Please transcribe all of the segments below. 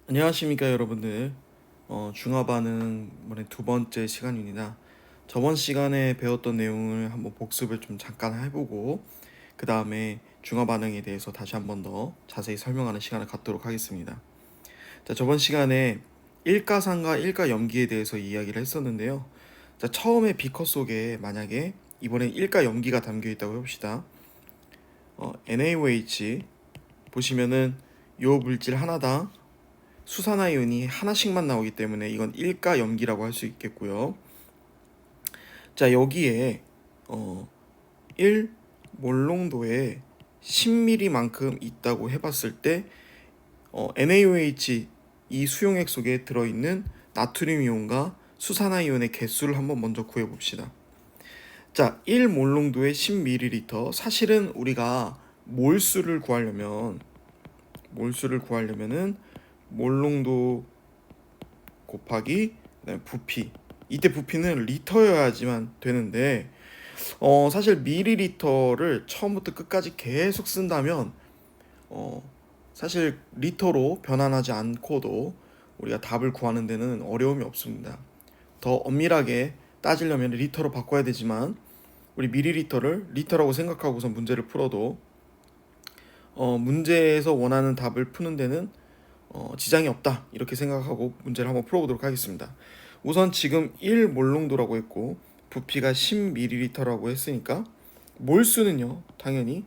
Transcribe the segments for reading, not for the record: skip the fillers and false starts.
안녕하십니까 여러분들. 중화반응 이번에 두 번째 시간입니다. 저번 시간에 배웠던 내용을 한번 복습을 좀 잠깐 해보고 그 다음에 중화반응에 대해서 다시 한번 더 자세히 설명하는 시간을 갖도록 하겠습니다. 자, 저번 시간에 일가상과 일가염기에 대해서 이야기를 했었는데요. 자, 처음에 비커 속에 만약에 이번엔 일가염기가 담겨 있다고 해봅시다. NaOH 보시면은 요 물질 하나당 수산화이온이 하나씩만 나오기 때문에 이건 일가염기라고 할 수 있겠고요. 자, 여기에 1 몰농도에 10ml만큼 있다고 해봤을 때 NaOH 이 수용액 속에 들어있는 나트륨 이온과 수산화이온의 개수를 한번 먼저 구해봅시다. 자, 1 몰농도에 10ml. 사실은 우리가 몰수를 구하려면은 몰농도 곱하기 그다음에 부피, 이때 부피는 리터여야지만 되는데 사실 미리리터를 처음부터 끝까지 계속 쓴다면 어, 사실 리터로 변환하지 않고도 우리가 답을 구하는 데는 어려움이 없습니다. 더 엄밀하게 따지려면 리터로 바꿔야 되지만 우리 미리리터를 리터라고 생각하고서 문제를 풀어도 문제에서 원하는 답을 푸는 데는 지장이 없다 이렇게 생각하고 문제를 한번 풀어보도록 하겠습니다. 우선 지금 1 몰농도라고 했고 부피가 10ml라고 했으니까 몰수는요 당연히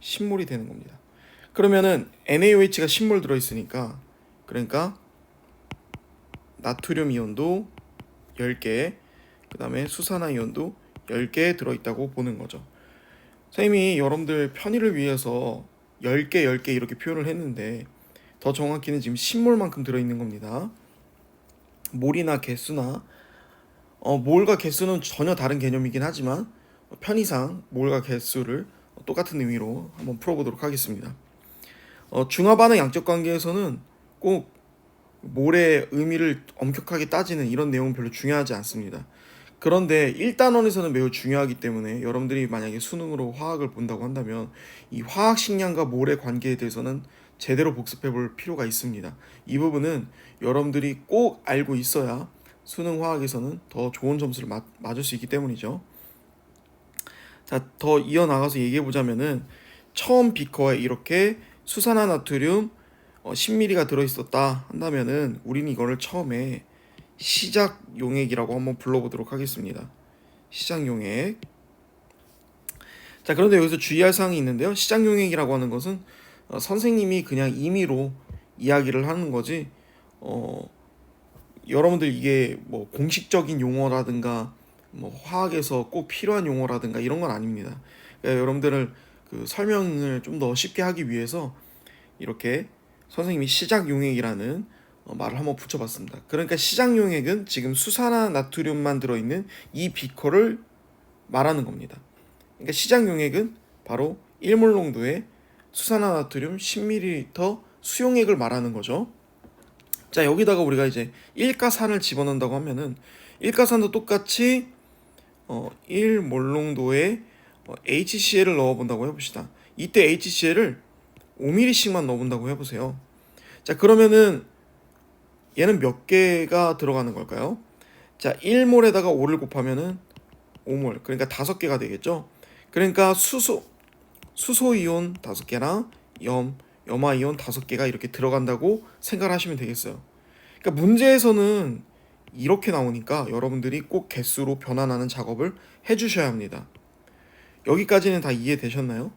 10몰이 되는 겁니다. 그러면은 NaOH가 10몰 들어있으니까 그러니까 나트륨 이온도 10개 그 다음에 수산화 이온도 10개 들어있다고 보는 거죠. 선생님이 여러분들 편의를 위해서 10개 10개 이렇게 표현을 했는데 더 정확히는 지금 10몰만큼 들어있는 겁니다. 몰이나 개수나 몰과 개수는 전혀 다른 개념이긴 하지만 편의상 몰과 개수를 똑같은 의미로 한번 풀어보도록 하겠습니다. 중화반응 양적 관계에서는 꼭 몰의 의미를 엄격하게 따지는 이런 내용은 별로 중요하지 않습니다. 그런데 1단원에서는 매우 중요하기 때문에 여러분들이 만약에 수능으로 화학을 본다고 한다면 이 화학 식량과 몰의 관계에 대해서는 제대로 복습해 볼 필요가 있습니다. 이 부분은 여러분들이 꼭 알고 있어야 수능 화학에서는 더 좋은 점수를 맞을 수 있기 때문이죠. 자, 더 이어나가서 얘기해 보자면은 처음 비커에 이렇게 수산화 나트륨 10ml가 들어있었다 한다면은 우리는 이거를 처음에 시작 용액이라고 한번 불러보도록 하겠습니다. 시작 용액. 자, 그런데 여기서 주의할 사항이 있는데요. 시작 용액이라고 하는 것은 선생님이 그냥 임의로 이야기를 하는 거지 여러분들 이게 뭐 공식적인 용어라든가 뭐 화학에서 꼭 필요한 용어라든가 이런 건 아닙니다. 그러니까 여러분들을 그 설명을 좀 더 쉽게 하기 위해서 이렇게 선생님이 시작 용액이라는 말을 한번 붙여봤습니다. 그러니까 시작 용액은 지금 수산화 나트륨만 들어있는 이 비커를 말하는 겁니다. 그러니까 시작 용액은 바로 1몰 농도의 수산화 나트륨 10ml 수용액을 말하는 거죠. 자, 여기다가 우리가 이제 일가산을 집어넣는다고 하면은 일가산도 똑같이 1몰 농도의 HCl을 넣어본다고 해봅시다. 이때 HCl을 5ml씩만 넣어본다고 해보세요. 자, 그러면은 얘는 몇 개가 들어가는 걸까요? 자, 1몰에다가 5를 곱하면은 5몰, 그러니까 5개가 되겠죠. 그러니까 수소 이온 5개랑 염화 이온 5개가 이렇게 들어간다고 생각을 하시면 되겠어요. 그러니까 문제에서는 이렇게 나오니까 여러분들이 꼭 개수로 변환하는 작업을 해주셔야 합니다. 여기까지는 다 이해되셨나요?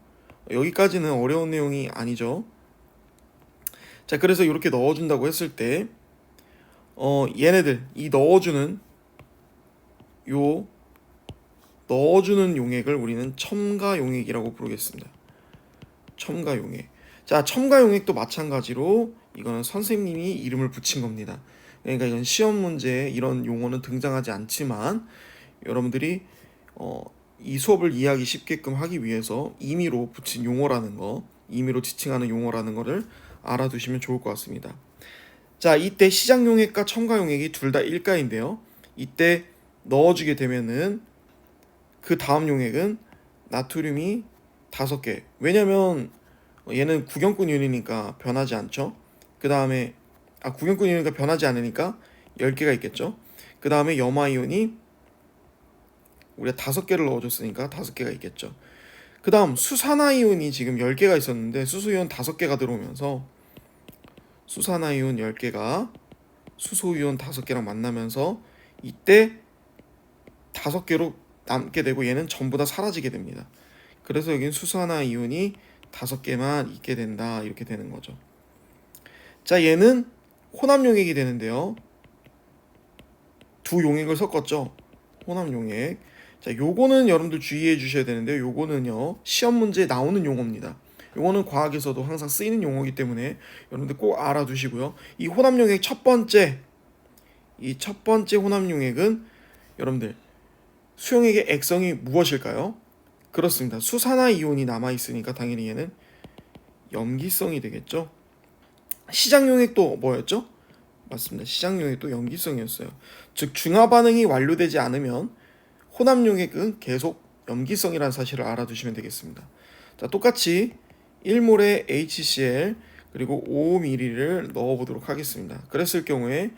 여기까지는 어려운 내용이 아니죠. 자, 그래서 이렇게 넣어준다고 했을 때 얘네들 이 요 넣어주는 용액을 우리는 첨가 용액이라고 부르겠습니다. 첨가 용액. 자, 첨가 용액도 마찬가지로 이거는 선생님이 이름을 붙인 겁니다. 그러니까 이건 시험 문제에 이런 용어는 등장하지 않지만 여러분들이 이 수업을 이해하기 쉽게끔 하기 위해서 임의로 붙인 용어라는 거, 임의로 지칭하는 용어라는 거를 알아두시면 좋을 것 같습니다. 자, 이때 시작 용액과 첨가 용액이 둘 다 일가인데요. 이때 넣어주게 되면은 그 다음 용액은 나트륨이 5개. 왜냐면 얘는 구경꾼 이온이니까 변하지 않죠. 그 다음에 구경꾼 이온이니까 변하지 않으니까 10개가 있겠죠. 그 다음에 염화 이온이 우리가 5개를 넣어줬으니까 5개가 있겠죠. 그 다음 수산화이온이 지금 10개가 있었는데 수소이온 5개가 들어오면서 수산화이온 10개가 수소이온 5개랑 만나면서 이때 5개로 남게 되고 얘는 전부 다 사라지게 됩니다. 그래서 여기는 수산화이온이 5개만 있게 된다, 이렇게 되는 거죠. 자, 얘는 혼합용액이 되는데요. 두 용액을 섞었죠. 혼합용액. 자, 요거는 여러분들 주의해 주셔야 되는데, 요거는요 시험 문제에 나오는 용어입니다. 요거는 과학에서도 항상 쓰이는 용어이기 때문에 여러분들 꼭 알아두시고요. 이 혼합용액 첫 번째 혼합용액은 여러분들 수용액의 액성이 무엇일까요? 그렇습니다. 수산화이온이 남아있으니까 당연히 얘는 염기성이 되겠죠. 시작용액도 뭐였죠? 맞습니다. 시작용액도 염기성이었어요. 즉 중화 반응이 완료되지 않으면 혼합용액은 계속 염기성이라는 사실을 알아두시면 되겠습니다. 자, 똑같이 1몰의 HCl 그리고 5ml를 넣어보도록 하겠습니다. 그랬을 경우에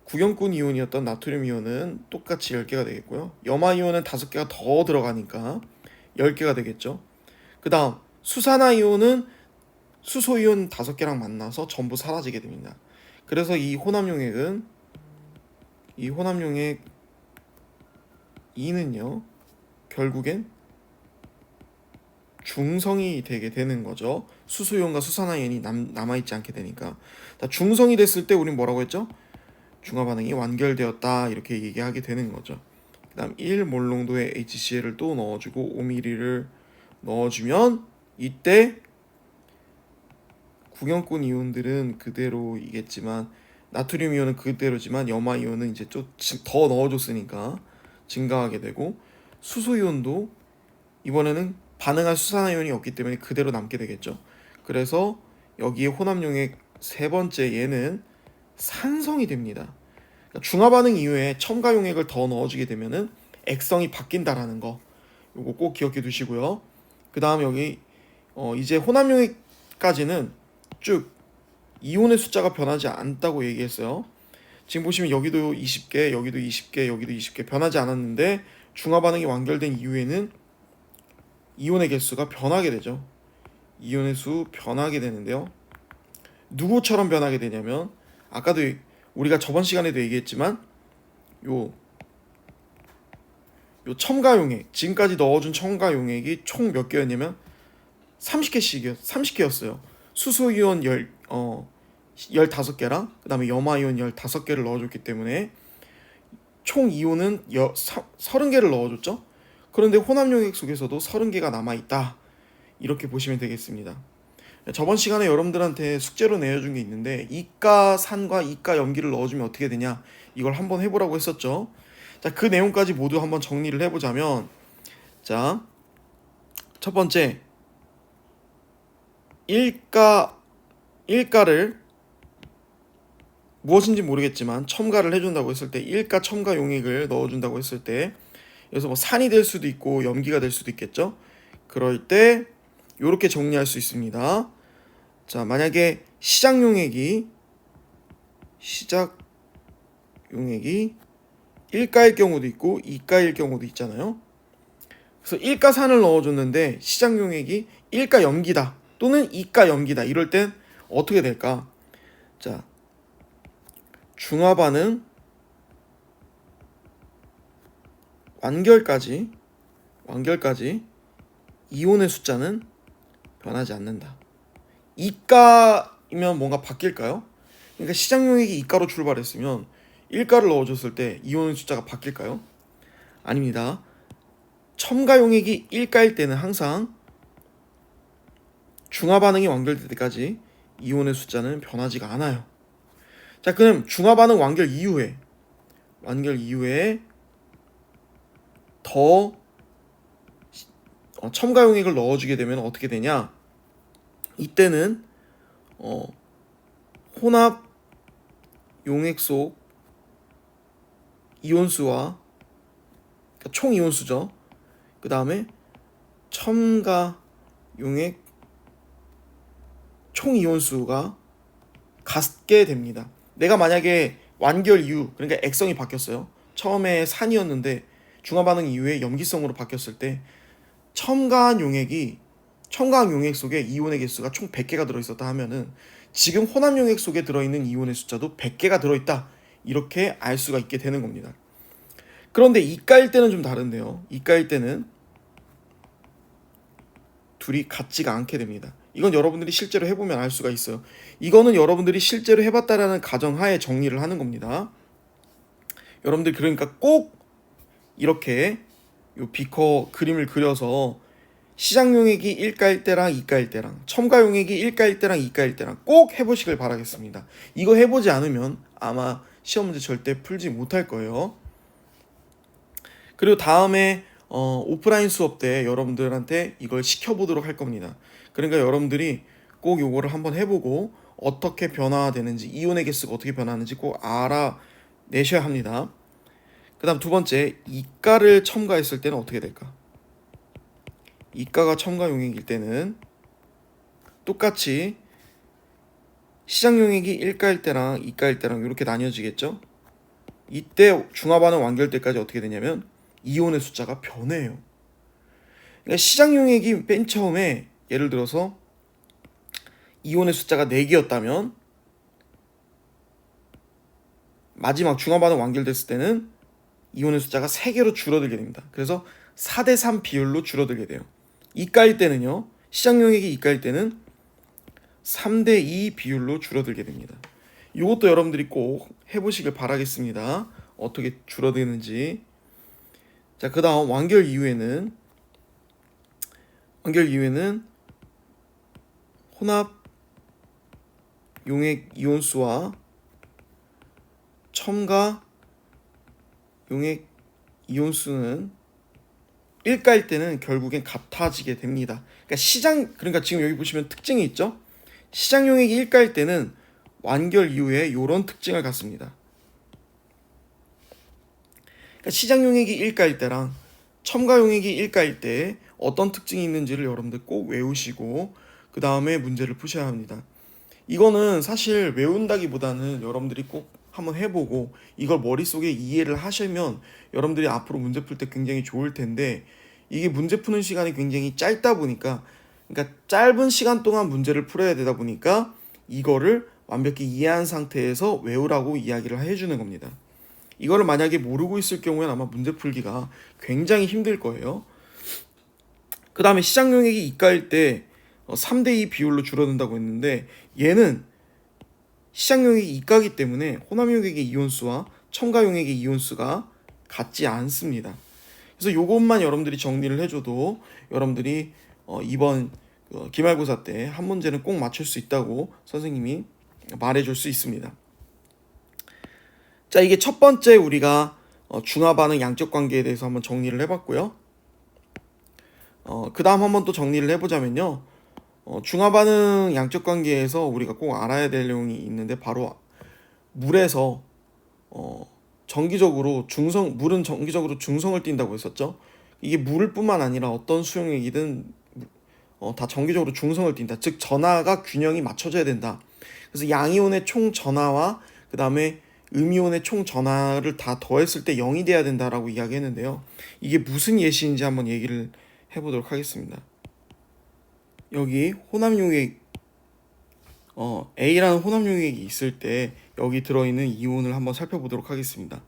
구경꾼 이온이었던 나트륨 이온은 똑같이 10개가 되겠고요. 염화 이온은 5개가 더 들어가니까 10개가 되겠죠. 그 다음 수산화 이온은 수소 이온 5개랑 만나서 전부 사라지게 됩니다. 그래서 이 혼합용액 2는요 결국엔 중성이 되게 되는 거죠. 수소이온과 수산화이온이 남아있지 않게 되니까. 중성이 됐을 때 우린 뭐라고 했죠? 중화반응이 완결되었다, 이렇게 얘기하게 되는 거죠. 그 다음 1몰 농도의 HCl을 또 넣어주고 5ml를 넣어주면 이때 구경꾼 이온들은 그대로이겠지만 나트륨 이온은 그대로지만 염화 이온은 이제 좀 더 넣어줬으니까 증가하게 되고 수소 이온도 이번에는 반응할 수산화이온이 없기 때문에 그대로 남게 되겠죠. 그래서 여기에 혼합용액 세 번째 얘는 산성이 됩니다. 그러니까 중화반응 이후에 첨가용액을 더 넣어주게 되면은 액성이 바뀐다라는 거, 요거 꼭 기억해 두시고요. 그 다음 여기 이제 혼합용액까지는 쭉 이온의 숫자가 변하지 않다고 얘기했어요. 지금 보시면 여기도 20개, 여기도 20개, 여기도 20개 변하지 않았는데 중화반응이 완결된 이후에는 이온의 개수가 변하게 되죠. 이온의 수 변하게 되는데요. 누구처럼 변하게 되냐면 아까도 우리가 저번 시간에도 얘기했지만 요 첨가용액, 지금까지 넣어준 첨가용액이 총 몇 개였냐면 30개였어요. 수소이온 15개랑 그 다음에 염화이온 15개를 넣어줬기 때문에 총 이온은 30개를 넣어줬죠. 그런데 혼합용액 속에서도 30개가 남아있다, 이렇게 보시면 되겠습니다. 저번 시간에 여러분들한테 숙제로 내어준 게 있는데 이가산과 이가염기를 넣어주면 어떻게 되냐, 이걸 한번 해보라고 했었죠. 자, 그 내용까지 모두 한번 정리를 해보자면, 자, 첫 번째 일가를 무엇인지 모르겠지만 첨가를 해준다고 했을 때, 일가 첨가 용액을 넣어준다고 했을 때 여기서 뭐 산이 될 수도 있고 염기가 될 수도 있겠죠. 그럴 때 이렇게 정리할 수 있습니다. 자, 만약에 시작 용액이 1가일 경우도 있고 2가일 경우도 있잖아요. 그래서 1가산을 넣어줬는데 시작 용액이 1가 염기다 또는 2가 염기다, 이럴 땐 어떻게 될까? 자, 중화반응 완결까지 이온의 숫자는 변하지 않는다. 2가이면 뭔가 바뀔까요? 그러니까 시작 용액이 2가로 출발했으면 1가를 넣어줬을 때 이온의 숫자가 바뀔까요? 아닙니다. 첨가 용액이 1가일 때는 항상 중화 반응이 완결될 때까지 이온의 숫자는 변하지가 않아요. 자, 그럼 중화 반응 완결 이후에 더 첨가 용액을 넣어주게 되면 어떻게 되냐? 이때는 혼합 용액 속 이온수와, 그러니까 총 이온수죠. 그 다음에 첨가 용액 총 이온수가 갖게 됩니다. 내가 만약에 완결 이후, 그러니까 액성이 바뀌었어요. 처음에 산이었는데 중화 반응 이후에 염기성으로 바뀌었을 때 첨가한 용액 속에 이온의 개수가 총 100개가 들어있었다 하면은 지금 혼합 용액 속에 들어있는 이온의 숫자도 100개가 들어있다, 이렇게 알 수가 있게 되는 겁니다. 그런데 이가일 때는 좀 다른데요. 이가일 때는 둘이 같지가 않게 됩니다. 이건 여러분들이 실제로 해보면 알 수가 있어요. 이거는 여러분들이 실제로 해봤다라는 가정하에 정리를 하는 겁니다. 여러분들 그러니까 꼭 이렇게 요 비커 그림을 그려서 시작 용액이 1가일 때랑 2가일 때랑 첨가 용액이 1가일 때랑 2가일 때랑 꼭 해보시길 바라겠습니다. 이거 해보지 않으면 아마 시험 문제 절대 풀지 못할 거예요. 그리고 다음에 오프라인 수업 때 여러분들한테 이걸 시켜보도록 할 겁니다. 그러니까 여러분들이 꼭 요거를 한번 해보고 어떻게 변화되는지, 이온의 개수가 어떻게 변하는지 꼭 알아내셔야 합니다. 그 다음 두 번째, 이가를 첨가했을 때는 어떻게 될까? 이가가 첨가 용액일 때는 똑같이 시작 용액이 1가일 때랑 2가일 때랑 이렇게 나뉘어지겠죠? 이때 중화 반응 완결 때까지 어떻게 되냐면 이온의 숫자가 변해요. 그러니까 시작 용액이 맨 처음에 예를 들어서 이온의 숫자가 4개였다면 마지막 중화 반응 완결됐을 때는 이온의 숫자가 3개로 줄어들게 됩니다. 그래서 4대3 비율로 줄어들게 돼요. 이가일 때는요, 시작 용액이 이가일 때는 3대2 비율로 줄어들게 됩니다. 이것도 여러분들이 꼭 해보시길 바라겠습니다. 어떻게 줄어드는지. 자, 그 다음 완결 이후에는 혼합 용액 이온수와 첨가 용액 이온수는 1가일 때는 결국엔 같아지게 됩니다. 그러니까 지금 여기 보시면 특징이 있죠? 시작 용액이 1가일 때는 완결 이후에 이런 특징을 갖습니다. 그러니까 시작 용액이 1가일 때랑 첨가 용액이 1가일 때 어떤 특징이 있는지를 여러분들 꼭 외우시고 그 다음에 문제를 푸셔야 합니다. 이거는 사실 외운다기보다는 여러분들이 꼭 한번 해보고 이걸 머릿속에 이해를 하시면 여러분들이 앞으로 문제 풀 때 굉장히 좋을 텐데, 이게 문제 푸는 시간이 굉장히 짧다 보니까, 그러니까 짧은 시간 동안 문제를 풀어야 되다 보니까 이거를 완벽히 이해한 상태에서 외우라고 이야기를 해주는 겁니다. 이거를 만약에 모르고 있을 경우에는 아마 문제 풀기가 굉장히 힘들 거예요. 그 다음에 시작 용액이 이가일 때 3대2 비율로 줄어든다고 했는데, 얘는 시작 용액이 이가기 때문에 혼합 용액의 이온수와 첨가 용액의 이온수가 같지 않습니다. 그래서 요것만 여러분들이 정리를 해줘도 여러분들이 이번 기말고사 때 한 문제는 꼭 맞출 수 있다고 선생님이 말해줄 수 있습니다. 자, 이게 첫 번째 우리가 중화 반응 양적 관계에 대해서 한번 정리를 해봤고요. 그 다음 한번 또 정리를 해보자면요. 중화 반응 양적 관계에서 우리가 꼭 알아야 될 내용이 있는데, 바로 물에서 물은 정기적으로 중성을 띈다고 했었죠. 이게 물을 뿐만 아니라 어떤 수용액이든 다 정기적으로 중성을 띈다. 즉 전하가 균형이 맞춰져야 된다. 그래서 양이온의 총 전하와 그 다음에 음이온의 총 전하를 다 더했을 때 0이 돼야 된다라고 이야기했는데요. 이게 무슨 예시인지 한번 얘기를 해보도록 하겠습니다. 여기 혼합 용액 A라는 혼합 용액이 있을 때 여기 들어있는 이온을 한번 살펴보도록 하겠습니다.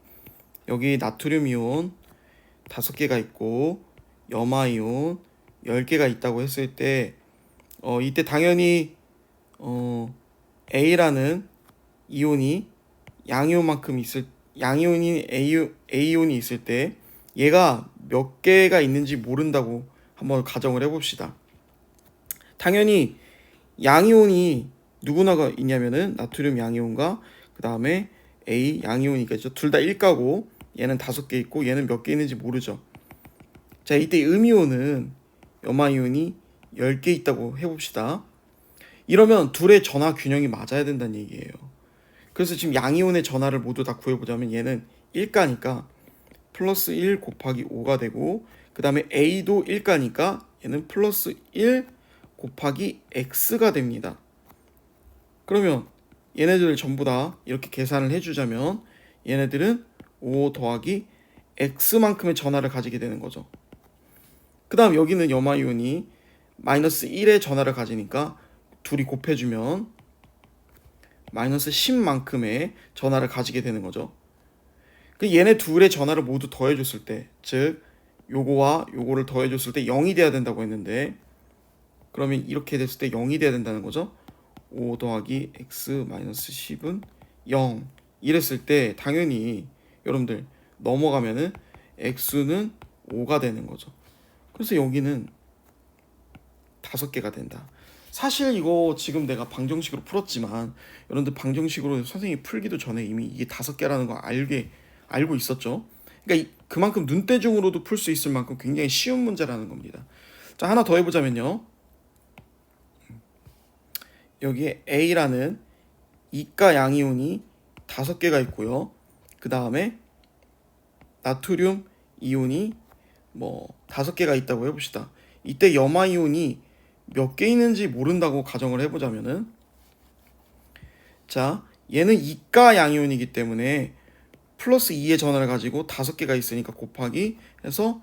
여기 나트륨 이온 5개가 있고 염화 이온 10개가 있다고 했을 때 이때 당연히 A라는 이온이 양이온인 A이온이 있을 때 얘가 몇 개가 있는지 모른다고 한번 가정을 해봅시다. 당연히 양이온이 누구나가 있냐면은 나트륨 양이온과 그 다음에 A 양이온이 있겠죠. 둘 다 1가고 얘는 5개 있고 얘는 몇 개 있는지 모르죠. 자, 이때 음이온은 염화이온이 10개 있다고 해봅시다. 이러면 둘의 전하 균형이 맞아야 된다는 얘기예요. 그래서 지금 양이온의 전하를 모두 다 구해보자면 얘는 1가니까 플러스 1 곱하기 5가 되고, 그 다음에 A도 1가니까 얘는 플러스 1 곱하기 X가 됩니다. 그러면 얘네들 전부 다 이렇게 계산을 해주자면 얘네들은 O 더하기 X만큼의 전하를 가지게 되는 거죠. 그 다음 여기는 염화이온이 마이너스 1의 전하를 가지니까 둘이 곱해주면 마이너스 10만큼의 전하를 가지게 되는 거죠. 그 얘네 둘의 전하를 모두 더해줬을 때, 즉 요거와 요거를 더해줬을 때 0이 돼야 된다고 했는데, 그러면 이렇게 됐을 때 0이 돼야 된다는 거죠. 5 더하기 x 마이너스 10은 0 이랬을 때 당연히 여러분들 넘어가면은 x는 5가 되는 거죠. 그래서 여기는 5개가 된다. 사실 이거 지금 내가 방정식으로 풀었지만 여러분들 방정식으로 선생님이 풀기도 전에 이미 이게 5개라는 거 알고 있었죠. 그러니까 그만큼 눈대중으로도 풀 수 있을 만큼 굉장히 쉬운 문제라는 겁니다. 자, 하나 더 해보자면요. 여기에 A라는 이가 양이온이 5개가 있고요. 그 다음에 나트륨 이온이 뭐 5개가 있다고 해봅시다. 이때 염화이온이 몇 개 있는지 모른다고 가정을 해보자면은, 자, 얘는 이가 양이온이기 때문에 플러스 2의 전하를 가지고 5개가 있으니까 곱하기 해서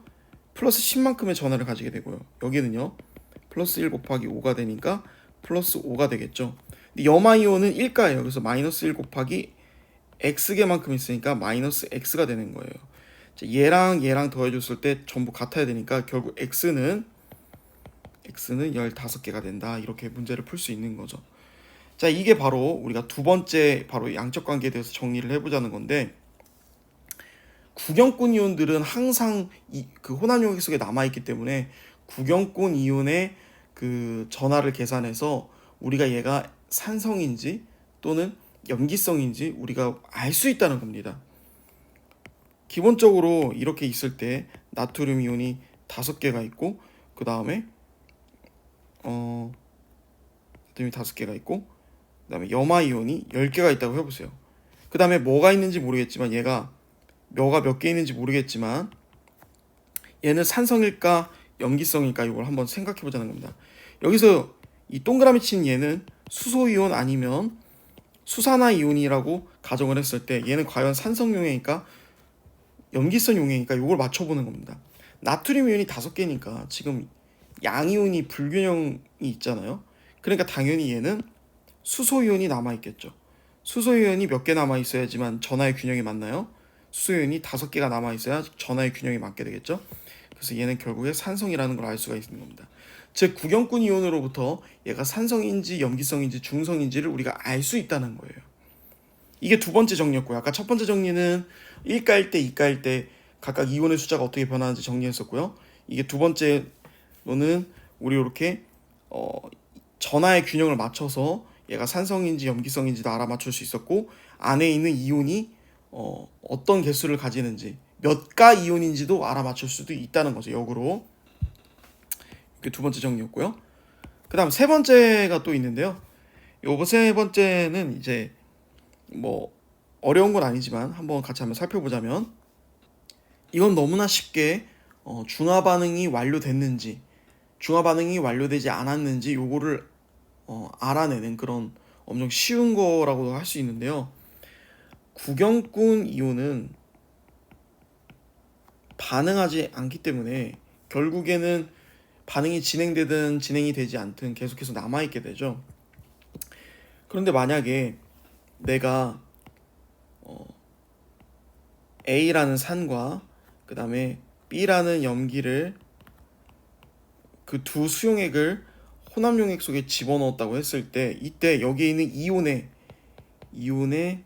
플러스 10만큼의 전하를 가지게 되고요. 여기는요 플러스 1 곱하기 5가 되니까 플러스 5가 되겠죠. 근데 염화이온은 1가예요. 그래서 마이너스 1 곱하기 x개만큼 있으니까 마이너스 x가 되는 거예요. 얘랑 얘랑 더해줬을 때 전부 같아야 되니까 결국 x는 15개가 된다. 이렇게 문제를 풀 수 있는 거죠. 자, 이게 바로 우리가 두 번째 바로 양적 관계에 대해서 정리를 해보자는 건데, 구경꾼 이온들은 항상 그 혼합용액 속에 남아있기 때문에 구경꾼 이온의 그 전하를 계산해서 우리가 얘가 산성인지 또는 염기성인지 우리가 알 수 있다는 겁니다. 기본적으로 이렇게 있을 때 나트륨 이온이 5개가 있고, 그 다음에 나트륨이 5개가 있고, 그 다음에 염화 이온이 10개가 있다고 해보세요. 그 다음에 뭐가 있는지 모르겠지만 얘가 몇 개 있는지 모르겠지만 얘는 산성일까 염기성일까 이걸 한번 생각해 보자는 겁니다. 여기서 이 동그라미 친 얘는 수소이온 아니면 수산화이온이라고 가정을 했을 때 얘는 과연 산성 용액일까 염기성 용액일까 이걸 맞춰보는 겁니다. 나트륨 이온이 5개니까 지금 양이온이 불균형이 있잖아요. 그러니까 당연히 얘는 수소이온이 남아있겠죠. 수소이온이 몇 개 남아있어야지만 전하의 균형이 맞나요? 수소이온이 5개가 남아있어야 전하의 균형이 맞게 되겠죠. 그래서 얘는 결국에 산성이라는 걸 알 수가 있는 겁니다. 즉 구경꾼 이온으로부터 얘가 산성인지 염기성인지 중성인지를 우리가 알 수 있다는 거예요. 이게 두 번째 정리였고요. 아까 첫 번째 정리는 1가일 때 2가일 때 각각 이온의 숫자가 어떻게 변하는지 정리했었고요. 이게 두 번째로는 우리 이렇게 전하의 균형을 맞춰서 얘가 산성인지 염기성인지도 알아맞힐 수 있었고, 안에 있는 이온이 어떤 개수를 가지는지 몇 가 이온인지도 알아맞힐 수도 있다는 거죠. 역으로. 이게 두 번째 정리였고요. 그 다음 세 번째가 또 있는데요. 요 세 번째는 이제 뭐 어려운 건 아니지만 한번 같이 한번 살펴보자면, 이건 너무나 쉽게 중화 반응이 완료됐는지 중화 반응이 완료되지 않았는지 요거를 알아내는 그런 엄청 쉬운 거라고도 할 수 있는데요. 구경꾼 이온은 반응하지 않기 때문에 결국에는 반응이 진행되든 진행이 되지 않든 계속해서 남아있게 되죠. 그런데 만약에 내가 A라는 산과 그 다음에 B라는 염기를 그 두 수용액을 혼합용액 속에 집어넣었다고 했을 때, 이때 여기에 있는 이온의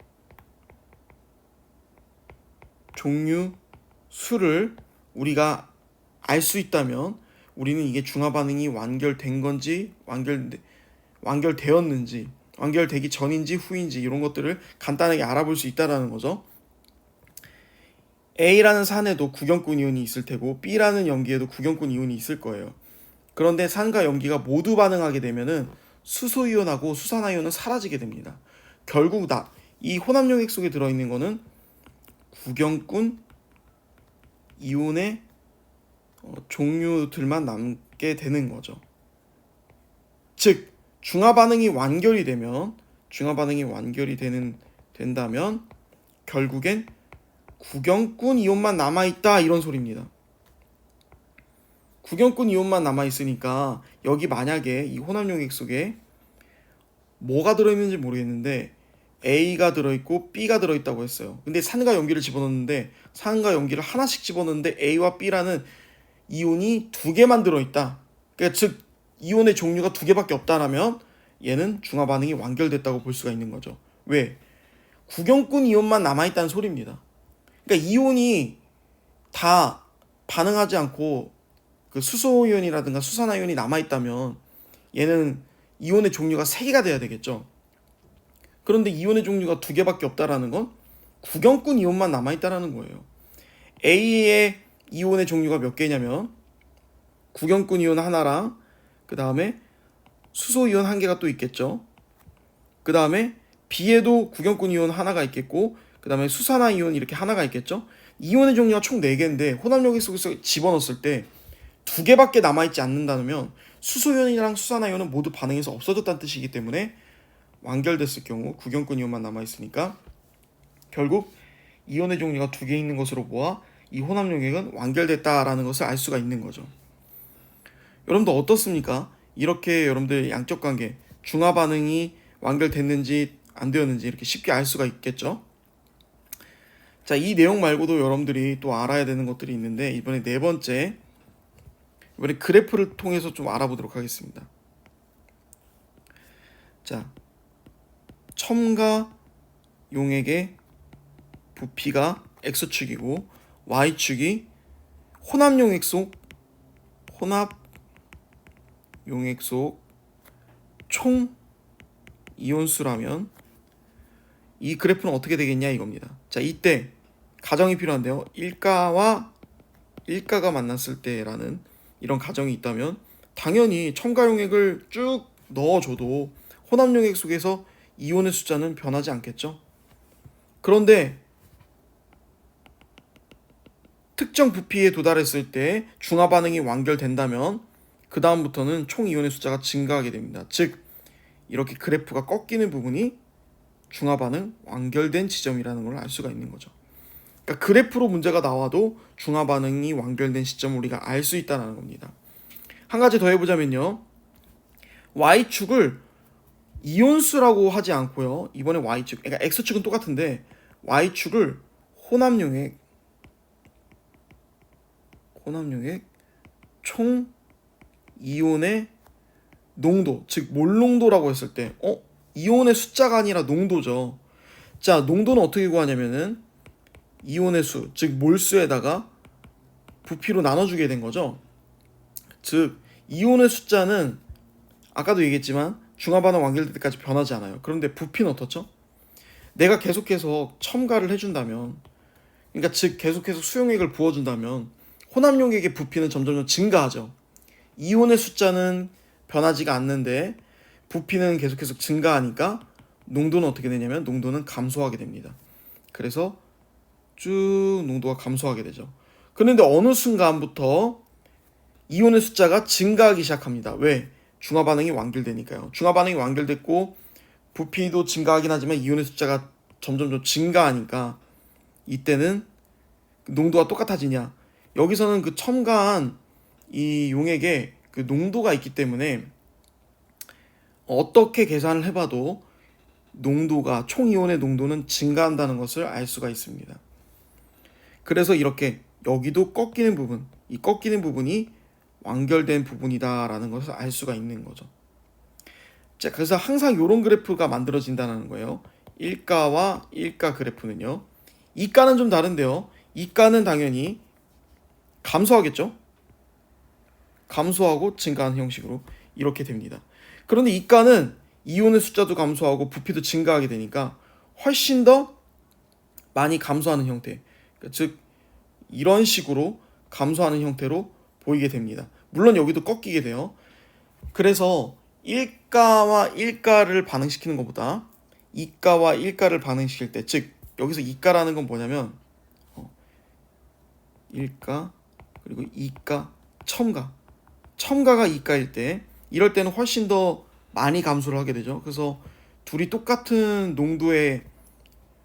종류 수를 우리가 알 수 있다면 우리는 이게 중화 반응이 완결된 건지 완결되었는지 완결되기 전인지 후인지 이런 것들을 간단하게 알아볼 수 있다는 거죠. A라는 산에도 구경꾼 이온이 있을 테고 B라는 염기에도 구경꾼 이온이 있을 거예요. 그런데 산과 염기가 모두 반응하게 되면은 수소이온하고 수산화이온은 사라지게 됩니다. 결국 이 혼합용액 속에 들어있는 거는 구경꾼 이온의 종류들만 남게 되는 거죠. 즉 중화 반응이 완결이 되면 중화 반응이 완결이 된다면 결국엔 구경꾼 이온만 남아있다 이런 소리입니다. 구경꾼 이온만 남아있으니까 여기 만약에 이 혼합 용액 속에 뭐가 들어있는지 모르겠는데 A가 들어있고 B가 들어있다고 했어요. 근데 산과 염기를 집어넣는데 산과 염기를 하나씩 집어넣는데 A와 B라는 이온이 두 개만 들어있다. 그러니까 즉 이온의 종류가 두 개밖에 없다라면 얘는 중화 반응이 완결됐다고 볼 수가 있는 거죠. 왜? 구경꾼 이온만 남아있다는 소리입니다. 그러니까 이온이 다 반응하지 않고 그 수소 이온이라든가 수산화 이온이 남아있다면 얘는 이온의 종류가 3개가 돼야 되겠죠. 그런데 이온의 종류가 2개밖에 없다라는 건 구경꾼 이온만 남아있다라는 거예요. A의 이온의 종류가 몇 개냐면 구경꾼 이온 하나랑 그 다음에 수소 이온 1개가 또 있겠죠. 그 다음에 B에도 구경꾼 이온 하나가 있겠고 그 다음에 수산화 이온 이렇게 하나가 있겠죠. 이온의 종류가 총 4개인데 혼합 용액 속에서 집어넣었을 때 2개밖에 남아있지 않는다면 수소 이온이랑 수산화 이온은 모두 반응해서 없어졌다는 뜻이기 때문에 완결됐을 경우 구경꾼 이온만 남아있으니까 결국 이온의 종류가 2개 있는 것으로 보아 이 혼합 용액은 완결됐다라는 것을 알 수가 있는 거죠. 여러분들 어떻습니까? 이렇게 여러분들 양적 관계 중화 반응이 완결됐는지 안 되었는지 이렇게 쉽게 알 수가 있겠죠. 자, 이 내용 말고도 여러분들이 또 알아야 되는 것들이 있는데 이번에 네 번째, 이번에 그래프를 통해서 좀 알아보도록 하겠습니다. 자, 첨가 용액의 부피가 X축이고 Y축이 혼합 용액 속 총 이온수라면 이 그래프는 어떻게 되겠냐 이겁니다. 자, 이때 가정이 필요한데요. 1가와 1가가 만났을 때라는 이런 가정이 있다면 당연히 첨가 용액을 쭉 넣어줘도 혼합 용액 속에서 이온의 숫자는 변하지 않겠죠. 그런데 특정 부피에 도달했을 때 중화 반응이 완결된다면 그 다음부터는 총 이온의 숫자가 증가하게 됩니다. 즉 이렇게 그래프가 꺾이는 부분이 중화 반응 완결된 지점이라는 걸 알 수가 있는 거죠. 그러니까 그래프로 문제가 나와도 중화 반응이 완결된 시점을 우리가 알 수 있다는 겁니다. 한 가지 더 해보자면요. Y축을 이온수라고 하지 않고요. 이번에 Y축, 그러니까 X축은 똑같은데 Y축을 혼합 용액 총 이온의 농도, 즉 몰농도라고 했을 때 이온의 숫자가 아니라 농도죠. 자, 농도는 어떻게 구하냐면은 이온의 수, 즉 몰수에다가 부피로 나눠주게 된 거죠. 즉 이온의 숫자는 아까도 얘기했지만 중화 반응 완결될 때까지 변하지 않아요. 그런데 부피는 어떻죠? 내가 계속해서 첨가를 해준다면, 그러니까 즉 계속해서 수용액을 부어준다면 혼합 용액의 부피는 점점 증가하죠. 이온의 숫자는 변하지가 않는데 부피는 계속해서 증가하니까 농도는 어떻게 되냐면 농도는 감소하게 됩니다. 그래서 쭉 농도가 감소하게 되죠. 그런데 어느 순간부터 이온의 숫자가 증가하기 시작합니다. 왜? 중화 반응이 완결되니까요. 중화 반응이 완결됐고 부피도 증가하긴 하지만 이온의 숫자가 점점 증가하니까 이때는 농도가 똑같아지냐? 여기서는 그 첨가한 이 용액에 그 농도가 있기 때문에 어떻게 계산을 해봐도 농도가 총 이온의 농도는 증가한다는 것을 알 수가 있습니다. 그래서 이렇게 여기도 꺾이는 부분, 이 꺾이는 부분이 완결된 부분이다라는 것을 알 수가 있는 거죠. 자, 그래서 항상 이런 그래프가 만들어진다는 거예요. 1가와 1가 그래프는요. 2가는 좀 다른데요. 2가는 당연히 감소하겠죠. 감소하고 증가하는 형식으로 이렇게 됩니다. 그런데 2가는 이온의 숫자도 감소하고 부피도 증가하게 되니까 훨씬 더 많이 감소하는 형태, 즉 이런 식으로 감소하는 형태로 보이게 됩니다. 물론 여기도 꺾이게 돼요. 그래서 1가와 1가를 반응시키는 것보다 2가와 1가를 반응시킬 때, 즉 여기서 2가라는 건 뭐냐면 1가 그리고 2가 첨가가 2가일 때, 이럴 때는 훨씬 더 많이 감소를 하게 되죠. 그래서 둘이 똑같은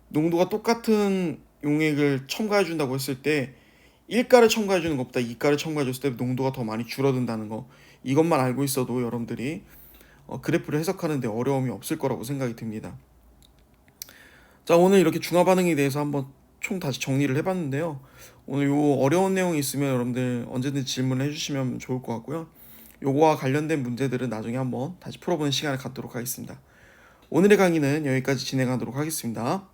농도가 똑같은 용액을 첨가해 준다고 했을 때 1가를 첨가해 주는 것보다 2가를 첨가해 줬을 때 농도가 더 많이 줄어든다는 거, 이것만 알고 있어도 여러분들이 그래프를 해석하는데 어려움이 없을 거라고 생각이 듭니다. 자, 오늘 이렇게 중화 반응에 대해서 한번 총 다시 정리를 해봤는데요. 오늘 요 어려운 내용이 있으면 여러분들 언제든 질문을 해주시면 좋을 것 같고요. 요거와 관련된 문제들은 나중에 한번 다시 풀어보는 시간을 갖도록 하겠습니다. 오늘의 강의는 여기까지 진행하도록 하겠습니다.